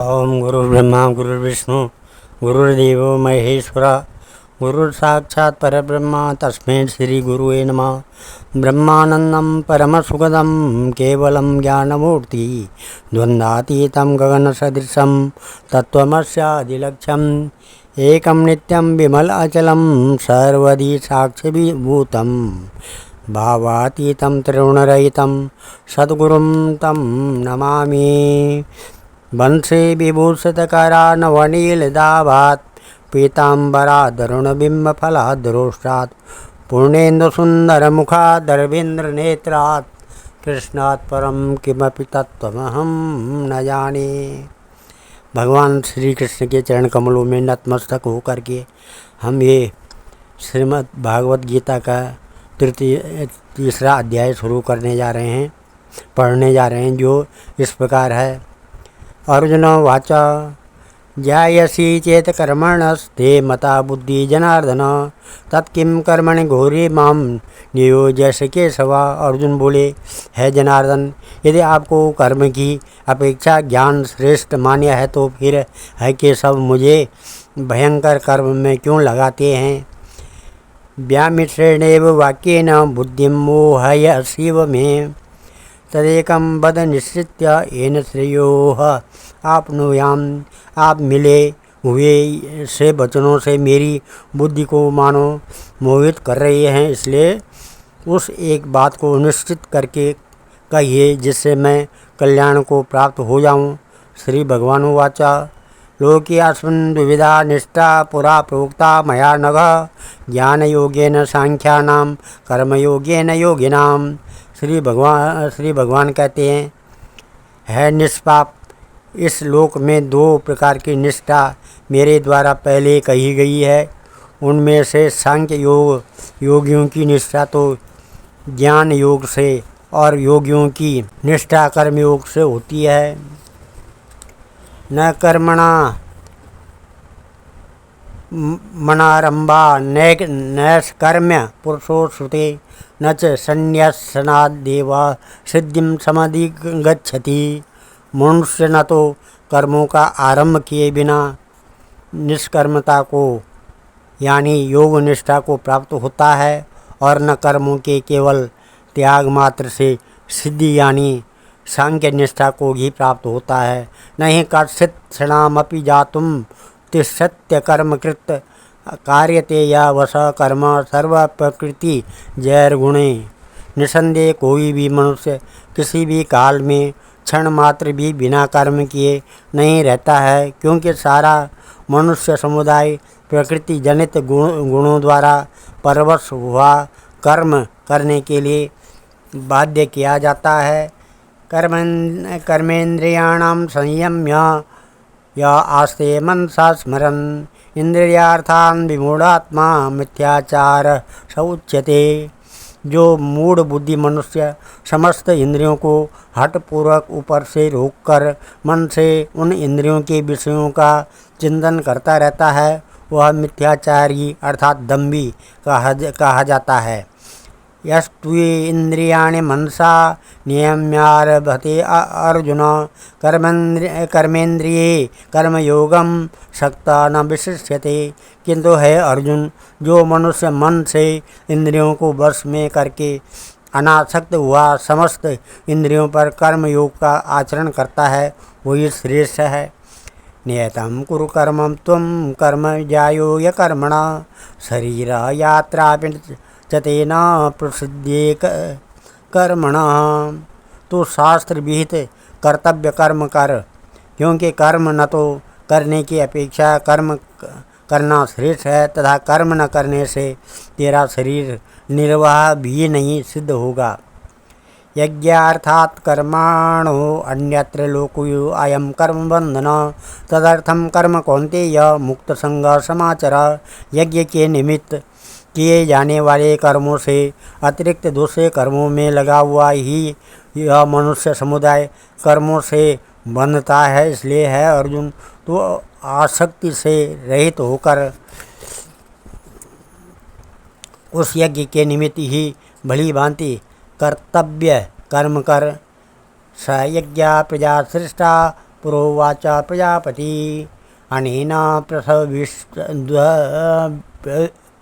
ओम गुरुर्ब्रह्मा गुरुर्विष्णु गुरुर्देवो महेश्वरा गुरुर् साक्षात् परब्रह्म तस्मै श्री गुरुवे नमः। ब्रह्मानंदं परमसुखदं केवलं ज्ञानमूर्ति द्वन्द्वातीतं गगनसदृशं तत्त्वमस्यादिलक्ष्यम् एकं नित्यं विमलाचलं सर्वदि साक्षिभूतं भावातीतं त्रिगुणरहितं सद्गुरुं तं नमामि। वंशे विभूषितकरानवनीलदाभात् पीताम्बरादरुणबिम्बफलाद्रोष्टात् पूर्णेन्दुसुन्दरमुखादरविन्द्रनेत्रात् कृष्णात् परं किमपि तत्त्वमहं न जाने। भगवान श्री कृष्ण के चरण कमलों में नतमस्तक होकर के हम ये श्रीमद् भागवत गीता का तीसरा अध्याय शुरू करने जा रहे हैं, पढ़ने जा रहे हैं, जो इस प्रकार है। अर्जुन वाच जायसी चेत कर्मणस्ते मता बुद्धि जनार्दन तत्किं कर्मणि घोरे माम नियोज्यसे केशवा। अर्जुन बोले, है जनार्दन, यदि आपको कर्म की अपेक्षा ज्ञान श्रेष्ठ मान्य है तो फिर है केशव मुझे भयंकर कर्म में क्यों लगाते हैं। व्यामिश्रेणेव वाक्येन बुद्धिं मोहयसीव में तदेकं वद निश्चित्य येन श्रेयोः आपनुयाम। आप मिले हुए से वचनों से मेरी बुद्धि को मानो मोहित कर रहे हैं, इसलिए उस एक बात को निश्चित करके कहिए जिससे मैं कल्याण को प्राप्त हो जाऊं। श्री भगवानुवाच लोकेऽस्मिन् द्विविधा निष्ठा पुरा प्रोक्ता मया नघ ज्ञानयोगेन सांख्यानां कर्मयोगेन योगिनां। श्री भगवान कहते हैं, है निष्पाप, इस लोक में दो प्रकार की निष्ठा मेरे द्वारा पहले कही गई है। उनमें से सांख्य योगियों की निष्ठा तो ज्ञान योग से और योगियों की निष्ठा कर्म योग से होती है। न कर्मणा मनारंभा नैष्कर्म्य पुरुषो श्रुते न च संन्यासनादेव सिद्धिं समधिगच्छति। मनुष्य न तो कर्मों का आरंभ किए बिना निष्कर्मता को यानी योग निष्ठा को प्राप्त होता है और न कर्मों के केवल त्याग मात्र से सिद्धि यानी सांख्य निष्ठा को ही प्राप्त होता है। नहीं कश्चित् क्षणामपि जातुं तिष्ठत्य कर्मकृत कार्यते या वश कर्म सर्व प्रकृति जैर्गुणे। निसंदेह कोई भी मनुष्य किसी भी काल में क्षण मात्र भी बिना कर्म किए नहीं रहता है, क्योंकि सारा मनुष्य समुदाय प्रकृति जनित गुणों द्वारा परवश हुआ कर्म करने के लिए बाध्य किया जाता है। कर्मेन्द्रियाणां संयम्य या आस्ते मनसा स्मरन् इंद्रियार्थान् विमूढ़ात्मा मिथ्याचार सउच्यते। जो मूढ़ बुद्धि मनुष्य समस्त इंद्रियों को हठपूर्वक ऊपर से रोककर मन से उन इंद्रियों के विषयों का चिंतन करता रहता है, वह मिथ्याचारी अर्थात दम्भी कहा जाता है। यस्तु इंद्रियाणि मनसा नियम्यारभते अर्जुन कर्मेन्द्रिये कर्मयोगम सक्ता न विशिष्यते। किंतु है अर्जुन, जो मनुष्य मन से इंद्रियों को वश में करके अनासक्त हुआ समस्त इंद्रियों पर कर्मयोग का आचरण करता है, वही श्रेष्ठ है। नियतं कुरु कर्मं त्वं कर्म ज्यायो य कर्मणा शरीर यात्रा चतेन प्रसिद्धे कर्मणा। तो शास्त्र विहित कर्तव्य कर्म कर, क्योंकि कर्म न तो करने की अपेक्षा कर्म करना श्रेष्ठ है तथा कर्म न करने से तेरा शरीर निर्वाह भी नहीं सिद्ध होगा। यज्ञार्थात् कर्माणो अन्यत्र लोको अयं कर्म बंधन तदर्थम कर्म कौन्तेय मुक्त संग समाचर। यज्ञ के निमित्त किए जाने वाले कर्मों से अतिरिक्त दूसरे कर्मों में लगा हुआ ही यह मनुष्य समुदाय कर्मों से बंधता है। इसलिए है अर्जुन, तो आसक्ति से रहित होकर उस यज्ञ के निमित्त ही भली भांति कर्तव्य कर्म कर। स यज्ञ प्रजा सृष्टा पुरोवाच प्रजापति अनेन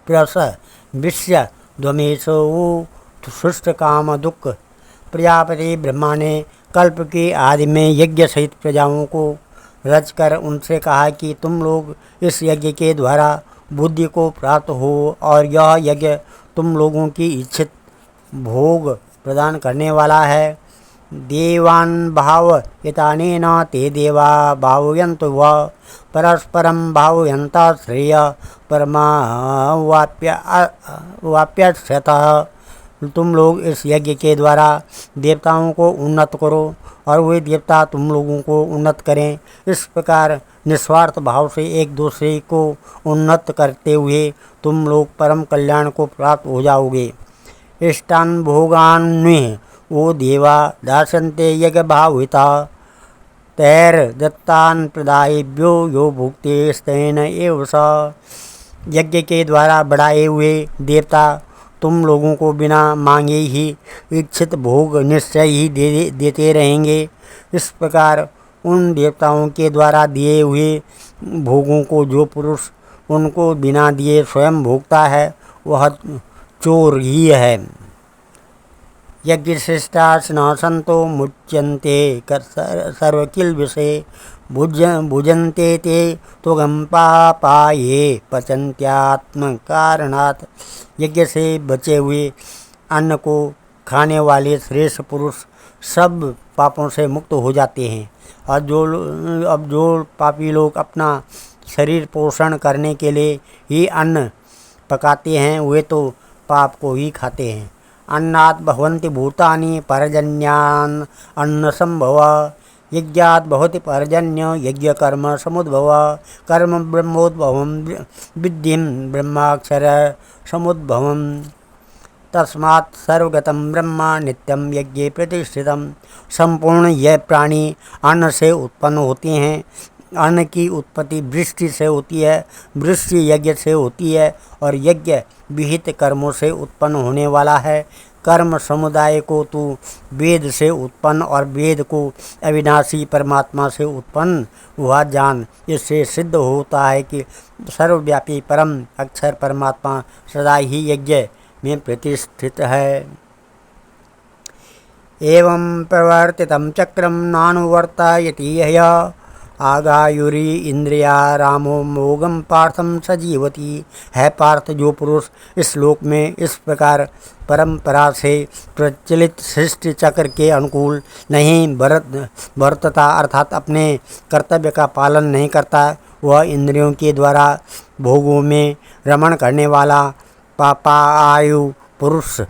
प्रसविष्य द्वमेशो सुष्ट काम दुख। प्रजापति ब्रह्मा ने कल्प के आदि में यज्ञ सहित प्रजाओं को रचकर उनसे कहा कि तुम लोग इस यज्ञ के द्वारा बुद्धि को प्राप्त हो और यह यज्ञ तुम लोगों की इच्छित भोग प्रदान करने वाला है। देवान् भावयितानेन ते देवा भावयन्तु व परस्परं भावयन्तः श्रेय परमावाप्यर्थतः। तुम लोग इस यज्ञ के द्वारा देवताओं को उन्नत करो और वे देवता तुम लोगों को उन्नत करें। इस प्रकार निस्वार्थ भाव से एक दूसरे को उन्नत करते हुए तुम लोग परम कल्याण को प्राप्त हो जाओगे। इष्टान् भोगान् वो देवा दास्यन्ते यज्ञ भाविता तैर्दत्तान् प्रदायेभ्यो यो भुक्ते स्तेन एव स। यज्ञ के द्वारा बढ़ाए हुए देवता तुम लोगों को बिना मांगे ही इच्छित भोग निश्चय ही देते रहेंगे। इस प्रकार उन देवताओं के द्वारा दिए हुए भोगों को जो पुरुष उनको बिना दिए स्वयं भोगता है वह चोर ही है। यज्ञशिष्टासना संतो मुच्यन्ते सर्वकिल विषय भुजन्ते ते तुगम पापाये पचन्त्यात्म कारणात्। यज्ञ से बचे हुए अन्न को खाने वाले श्रेष्ठ पुरुष सब पापों से मुक्त हो जाते हैं। और जो पापी लोग अपना शरीर पोषण करने के लिए ही अन्न पकाते हैं वे तो पाप को ही खाते हैं। अन्नात् भवन्ति भूतानि पर्जन्यान् अन्न संभव। यज्ञात् भवति पर्जन्य यज्ञ कर्म समुद्भव। कर्म ब्रह्मोद्भवं विद्धिं ब्रह्माक्षर समुद्भवम्। तस्मात् सर्वगतं ब्रह्म नित्यं यज्ञे प्रतिष्ठितम्। संपूर्ण यह प्राणी अन्न से उत्पन्न होते हैं। अन्न की उत्पत्ति वृष्टि से होती है, वृष्टि यज्ञ से होती है और यज्ञ विहित कर्मों से उत्पन्न होने वाला है। कर्म समुदाय को तू वेद से उत्पन्न और वेद को अविनाशी परमात्मा से उत्पन्न हुआ जान। इससे सिद्ध होता है कि सर्वव्यापी परम अक्षर परमात्मा सदा ही यज्ञ में प्रतिष्ठित है। एवं प्रवर्तितं चक्रम नानुवर्तयति यः आगायुरी इंद्रिया रामो मोगम पार्थम सजीवती। है पार्थ, जो पुरुष इस श्लोक में इस प्रकार परंपरा से प्रचलित सृष्टि चक्र के अनुकूल नहीं बरतता अर्थात अपने कर्तव्य का पालन नहीं करता, वह इंद्रियों के द्वारा भोगों में रमण करने वाला पापायु पुरुष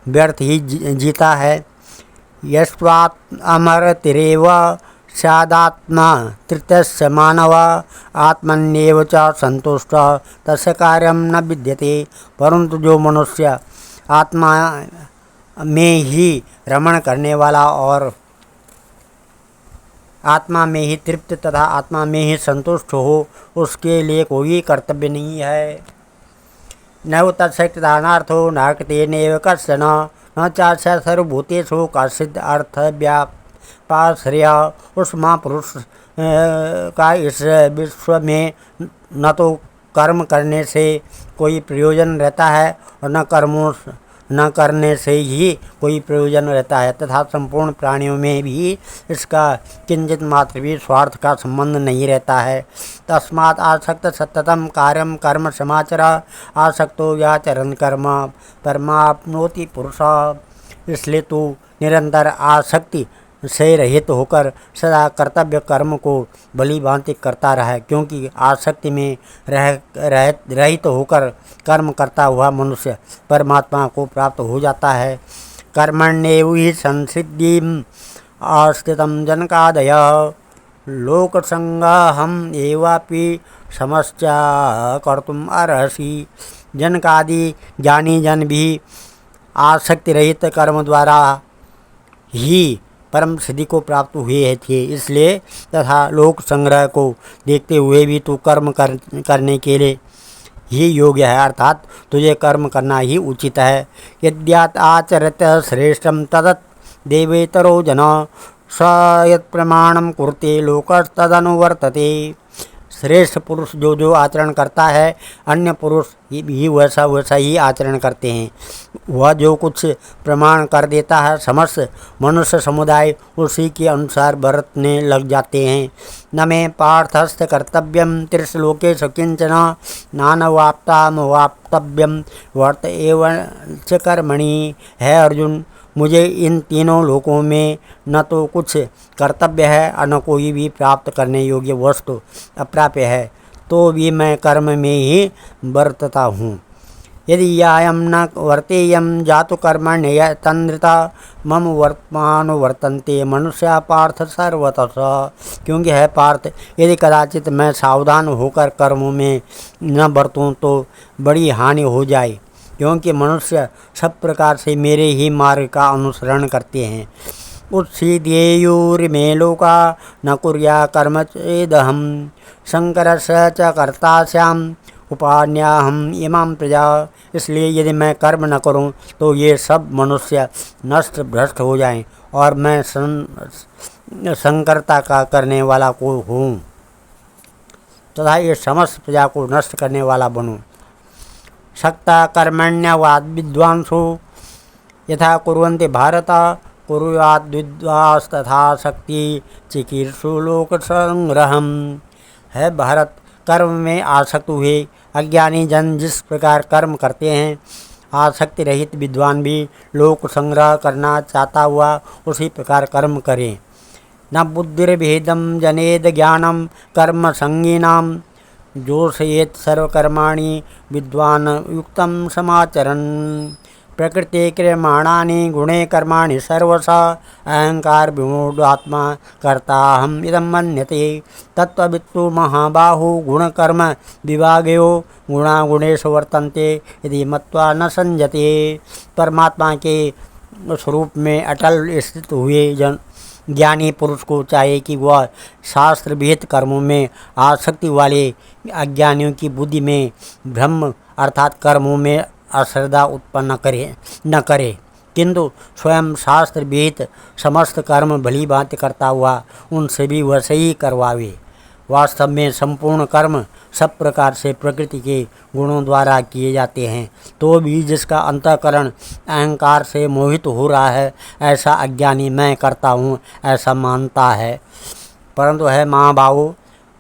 व्यर्थ ही जीता है। यस्त्वात् अमरतिरेव स्यादात्मा तृतीयस्य मानव आत्मन्येव च संतुष्ट तस्य कार्यं न विद्यते। परंतु जो मनुष्य आत्मा में ही रमण करने वाला और आत्मा में ही तृप्त तथा आत्मा में ही संतुष्ट हो उसके लिए कोई कर्तव्य नहीं है। न तत्सक्तानार्थो न कृतेनैव कश्चन न चास्य सर्वभूतेषु कश्चित् अर्थव्यापाश्रय। उस महापुरुष का इस विश्व में न तो कर्म करने से कोई प्रयोजन रहता है और न करने से ही कोई प्रयोजन रहता है तथा संपूर्ण प्राणियों में भी इसका किंचित मात्र भी स्वार्थ का संबंध नहीं रहता है। तस्मात् आसक्त सततम कार्यम कर्म समाचर आसक्तो व्याचरन् कर्म परमाप्नोति पुरुष। इसलिए तू निरंतर आसक्ति से रहित होकर सदा कर्तव्य कर्म को भली भांति करता रहा, क्योंकि आसक्ति में रहित होकर कर्म करता हुआ मनुष्य परमात्मा को प्राप्त हो जाता है। कर्मण्येव हि संसिद्धिम् आस्थितं जनकादयः लोकसंग्रहम् एवापि समस्या कर्तुम् अर्हसि। जनकादि ज्ञानी जन भी आसक्ति रहित कर्म द्वारा ही परम सिद्धि को प्राप्त हुए थे। इसलिए तथा लोक संग्रह को देखते हुए भी तू कर्म करने के लिए ही योग्य है, अर्थात तुझे कर्म करना ही उचित है। यद्यात् आचरत श्रेष्ठम तदत् देवेतरो जन स यत् प्रमाणम कुरुते लोकस्तदनुवर्तते। श्रेष्ठ पुरुष जो जो आचरण करता है अन्य पुरुष भी वैसा वैसा ही आचरण करते हैं। वह जो कुछ प्रमाण कर देता है समस्त मनुष्य समुदाय उसी के अनुसार बरतने लग जाते हैं। न मे पार्थस्थ कर्तव्यम त्रिश्लोकेषु किंचन नानवाप्तामवाप्तव्यम वर्त एवं च कर्मणि। है अर्जुन, मुझे इन तीनों लोकों में न तो कुछ कर्तव्य है और न कोई भी प्राप्त करने योग्य वस्तु अप्राप्य है, तो भी मैं कर्म में ही वर्तता हूँ। यदि यायम न वर्तेयम जातु कर्मण्य तंद्रिता मम वर्तमानुवर्तन्ते मनुष्या पार्थ सर्वतः। क्योंकि है पार्थ, यदि कदाचित मैं सावधान होकर कर्मों में न बरतूँ तो बड़ी हानि हो जाए, क्योंकि मनुष्य सब प्रकार से मेरे ही मार्ग का अनुसरण करते हैं। उत्सीदेयुर्मे लोका न कुर्या कर्म चेदहम शंकरस्य च कर्ता स्याम उपान्याहम इमाम प्रजा। इसलिए यदि मैं कर्म न करूं तो ये सब मनुष्य नष्ट भ्रष्ट हो जाएं और मैं संकरता का करने वाला को हूँ तथा ये समस्त प्रजा को नष्ट करने वाला बनूं। सक्ता कर्मण्यवाद विद्वांसो यथा कुर्वन्ति भारत कुर्यात् विद्वांस्तथा शक्ति चिकीर्षु लोक संग्रहम। है भारत, कर्म में आसक्त हुए अज्ञानी जन जिस प्रकार कर्म करते हैं, आसक्ति रहित विद्वान भी लोक संग्रह करना चाहता हुआ उसी प्रकार कर्म करें। न बुद्धिर्भेदम जनेद ज्ञानम कर्म संगीनाम जोषयेत् सर्वकर्माणि विद्वान युक्तं समाचरन्। प्रकृति क्रियमाणानि गुणे कर्माणि सर्वशः अहंकार विमूढ़ात्मा कर्ताहम् इदं मन्यते। तत्त्ववित्तु महाबाहु गुणकर्म विभागयो गुणा गुणेषु वर्तन्ते यदि मत्वा न संजते। परमात्मा के स्वरूप में अटल स्थित हुए ज्ञानी पुरुष को चाहिए कि वह शास्त्र विहित कर्मों में आसक्ति वाले अज्ञानियों की बुद्धि में भ्रम अर्थात कर्मों में अश्रद्धा उत्पन्न न करे, किंतु स्वयं शास्त्र विहित समस्त कर्म भली भांति करता हुआ उनसे भी वैसे ही करवावे। वास्तव में संपूर्ण कर्म सब प्रकार से प्रकृति के गुणों द्वारा किए जाते हैं, तो भी जिसका अंतःकरण अहंकार से मोहित हो रहा है ऐसा अज्ञानी मैं करता हूँ ऐसा मानता है। परंतु है महाभावो,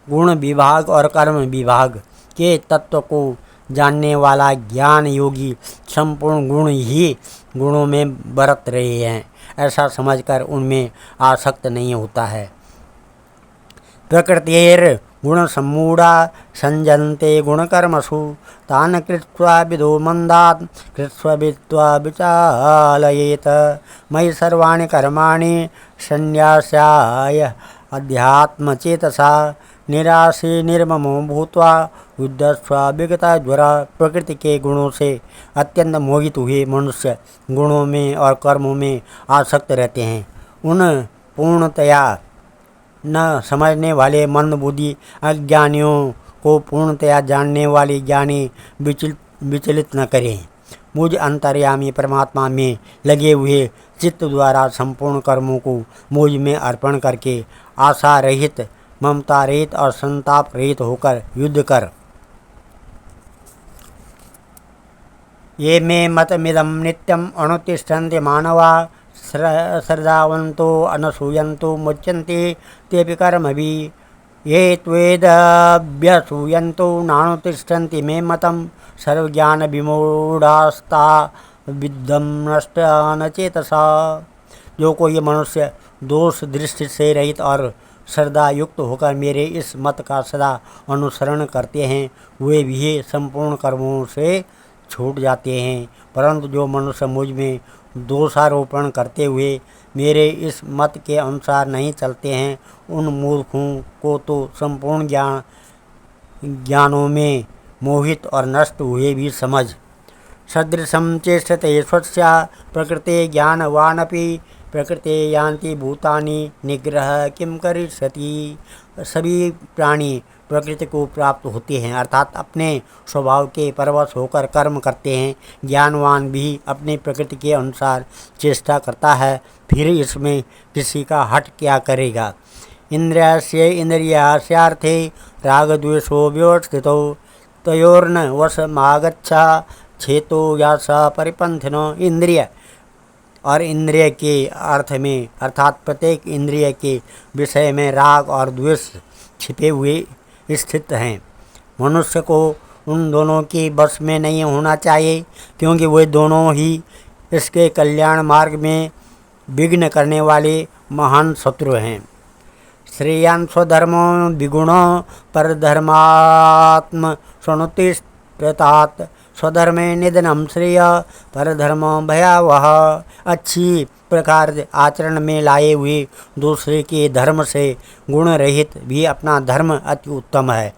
गुण विभाग और कर्म विभाग के तत्व को जानने वाला ज्ञान योगी संपूर्ण गुण ही गुणों में बरत रहे हैं ऐसा समझकर उनमें आसक्त नहीं होता है। प्रकृतेर गुण सम्मूढ़ा संजन्ते गुणकर्मसु तान कृत्वा विदो मंदात् कृत्वा वित्वा विचालयेत। मयि सर्वाणि कर्माणि संन्यास्याय अध्यात्मचेतसा निराशी निर्ममो भूत्वा युद्धस्व विगता ज्वरा। प्रकृति के गुणों से अत्यंत मोहित हुए मनुष्य गुणों में और कर्मों में आसक्त रहते हैं। उन पूर्णतया न समझने वाले मंदबुद्धि अज्ञानियों को पूर्णतया जानने वाले ज्ञानी विचलित न करें। मुझ अंतर्यामी परमात्मा में लगे हुए चित्त द्वारा संपूर्ण कर्मों को मुझ में अर्पण करके आशा रहित ममता रहित और संताप रहित होकर युद्ध कर। ये मे मतमिदं नित्यम अनुतिष्ठन्ति मानवा श्रद्धावन्तो अनसूयन्तो मुच्यन्ते तेऽपि कर्मभिः। ये त्वेदभ्यसूयन्तो नानुतिष्ठन्ति मे मतं सर्वज्ञान विमूढ़ास्ता विद्धं नष्टान चेतसा। जो कोई मनुष्य दोष दृष्टि से रहित और श्रद्धा युक्त होकर मेरे इस मत का सदा अनुसरण करते हैं वे भी संपूर्ण कर्मों से छूट जाते हैं। परंतु जो मनुष्य मुझ में दोषारोपण करते हुए मेरे इस मत के अनुसार नहीं चलते हैं उन मूर्खों को तो संपूर्ण ज्ञानों में मोहित और नष्ट हुए भी समझ। सदृशं चेष्टते स्वस्या प्रकृते ज्ञानवानपि प्रकृते यान्ति भूतानि निग्रह किम करिष्यति। सभी प्राणी प्रकृति को प्राप्त होते हैं अर्थात अपने स्वभाव के परवश होकर कर्म करते हैं। ज्ञानवान भी अपनी प्रकृति के अनुसार चेष्टा करता है, फिर इसमें किसी का हट क्या करेगा। इंद्रियस्य इंद्रियास्यार्थे रागद्वेषो व्यवस्थितो तयोर्न वशमागच्छा छेतो या स परिपंथिनो। इंद्रिय और इंद्रिय के अर्थ में अर्थात प्रत्येक इंद्रिय के विषय में राग और द्वेष छिपे हुए स्थित हैं। मनुष्य को उन दोनों के बस में नहीं होना चाहिए, क्योंकि वे दोनों ही इसके कल्याण मार्ग में विघ्न करने वाले महान शत्रु हैं। श्रेयान् स्वधर्मो विगुणो परधर्मात्म शृणुति प्रतात स्वधर्मे निधनम श्रेय परधर्मो भयावह। अच्छी प्रकार आचरण में लाए हुए दूसरे के धर्म से गुण रहित भी अपना धर्म अति उत्तम है।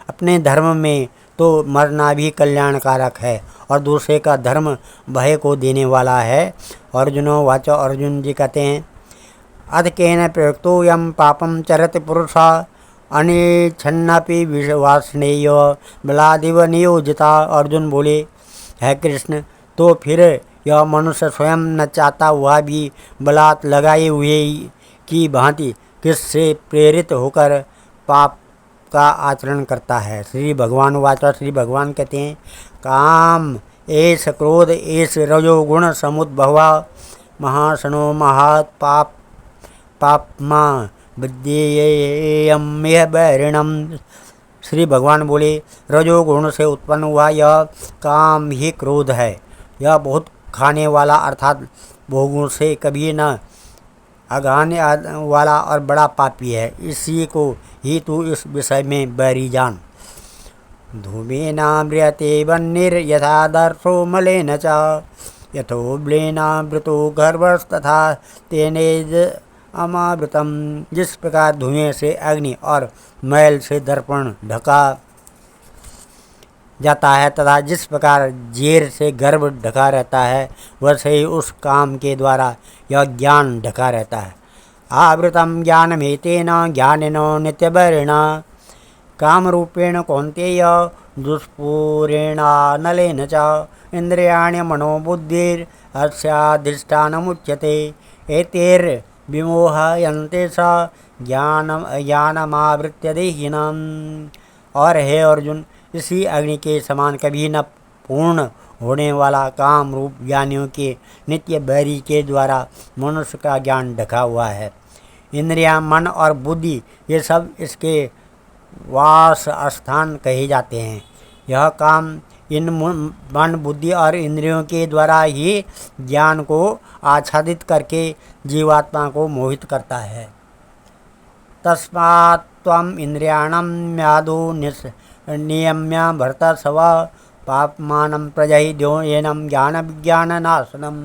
अपने धर्म में तो मरना भी कल्याणकारक है और दूसरे का धर्म भय को देने वाला है। अर्जुनो वाचो, अर्जुन जी कहते हैं अथ केन प्रयुक्तो यम पापम चरति पुरुषा अनिच्छन्नपि विश्वासनेय बलादिव नियोजिता। अर्जुन बोले, है कृष्ण, तो फिर यह मनुष्य स्वयं न चाहता हुआ भी बलात् लगाए हुए की भांति किससे प्रेरित होकर पाप का आचरण करता है। श्री भगवान वाचा, श्री भगवान कहते हैं काम एष क्रोध एष रजोगुण समुद्भवा महाशनो महात पाप पापमा विद्येयम यह बैरिणम। श्री भगवान बोले, रजोगुण से उत्पन्न हुआ यह काम ही क्रोध है। यह बहुत खाने वाला अर्थात भोगों से कभी न अगाने वाला और बड़ा पापी है। इसी को ही तू इस विषय में बैरी जान। धूमेनाम्रियते वह्निर् यथा दर्शो मलेन च यथोब्लेनावृतो गर्भस्तथा तेनेज अमावृतम। जिस प्रकार धुएं से अग्नि और मैल से दर्पण ढका जाता है तथा जिस प्रकार जेर से गर्भ ढका रहता है, वैसे ही उस काम के द्वारा यह ज्ञान ढका रहता है। आवृतम ज्ञानमेतेन ज्ञानिनो नित्यबरिणा काम रूपेण कौन्तेय दुष्पूरेणानलेन च इंद्रियाणि मनोबुद्धिर् अस्याधिष्ठानमुच्यते एतैर्विमोहयन्ते स ज्ञानमावृत्य देहिनम्। और हे अर्जुन, इसी अग्नि के समान कभी न पूर्ण होने वाला काम रूप ज्ञानियों के नित्य बैरी के द्वारा मनुष्य का ज्ञान ढका हुआ है। इंद्रियां, मन और बुद्धि ये सब इसके वास स्थान कहे जाते हैं। यह काम इन मन बुद्धि और इंद्रियों के द्वारा ही ज्ञान को आच्छादित करके जीवात्मा को मोहित करता है। तस्मात् त्वम् इंद्रियाणां म्यादो नियम्य भर्तसव पापमानं प्रजहिद्यो एनं ज्ञान विज्ञान नाशनम।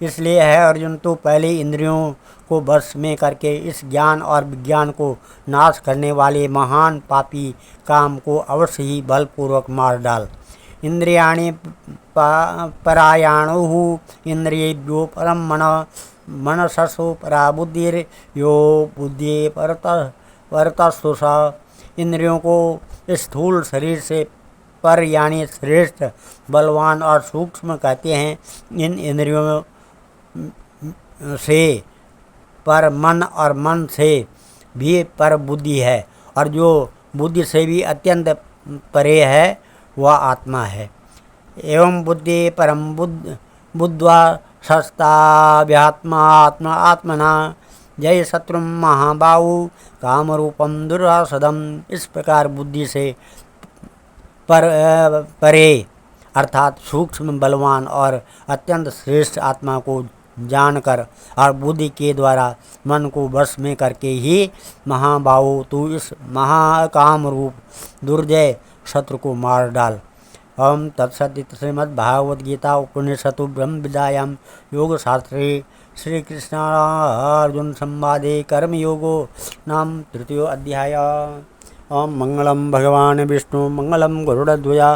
इसलिए है अर्जुन, तू पहले इंद्रियों को वश में करके इस ज्ञान और विज्ञान को नाश करने वाले महान पापी काम को अवश्य ही बलपूर्वक मार डाल। इंद्रियाणि परायाणुः इंद्रियेभ्यो परम मनससो परा बुद्धिर्यो बुद्धि परतस्तु स। इंद्रियों को स्थूल शरीर से पर यानी श्रेष्ठ, बलवान और सूक्ष्म कहते हैं। इन इंद्रियों से पर मन और मन से भी पर बुद्धि है, और जो बुद्धि से भी अत्यंत परे है वह आत्मा है। एवं बुद्धि परम बुद्ध्वा शस्ताभ्यात्मा आत्मना जय शत्रु महाबाहु काम रूपम दुरासदम। इस प्रकार बुद्धि से परे अर्थात सूक्ष्म, बलवान और अत्यंत श्रेष्ठ आत्मा को जानकर और बुद्धि के द्वारा मन को वश में करके ही महाबाहु तू इस महाकाम रूप दुर्जय शत्रु को मार डाल। ओम तत्सदित श्रीमद्भागवत गीता उपनिषदु ब्रह्म विद्यायां योग शास्त्रे श्री कृष्णार्जुन संवादे कर्म योगो नाम तृतीयो अध्याय। ओम मंगलम भगवान विष्णु मंगलम गरुड़ध्वजा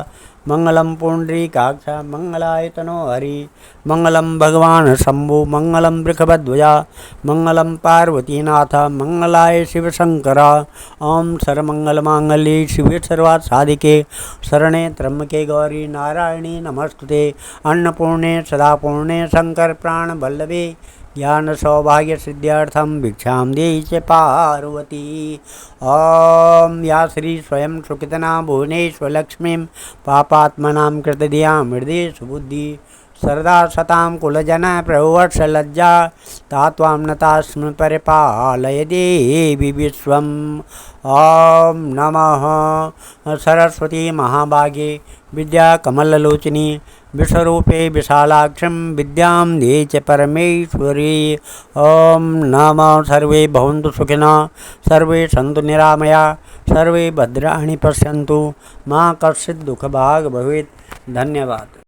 मंगलम पुंडरीकाक्ष मंगलायतनो हरि मंगलम भगवान शंभु मंगलम वृषभध्वजा मंगलम पार्वतीनाथ मंगलाय शिव शंकर। ओम सर्वमंगलमांगल्ये शिवे सर्वार्थ साधिके शरणे त्र्यंबके गौरी नारायणी नमस्तुते अन्नपूर्णे सदापूर्णे शंकर प्राण वल्लभे ज्ञान सौभाग्य सिद्ध्यार्थम भिक्षां देहि च पार्वती। ओम या श्री स्वयं सुकृतना भुवनेश्वर लक्ष्मीं पापात्मनां कृतधियां हृदय सुबुद्धि सरदा सतां कुलजन प्रभुवत्सलज्जा तात्वां नतास्म परिपालय देवी विश्वम्। ओम नमः सरस्वती महाभागे विद्या कमललोचनी विश्वरूपे विशालाक्षं विद्यां देहि च परमेश्वरी। ओम नमः सर्वे भवन्तु सुखिनः सर्वे सन्तु निरामया सर्वे भद्राणि पश्यन्तु मां कश्चित् दुःखभाग् भवेत्। धन्यवाद।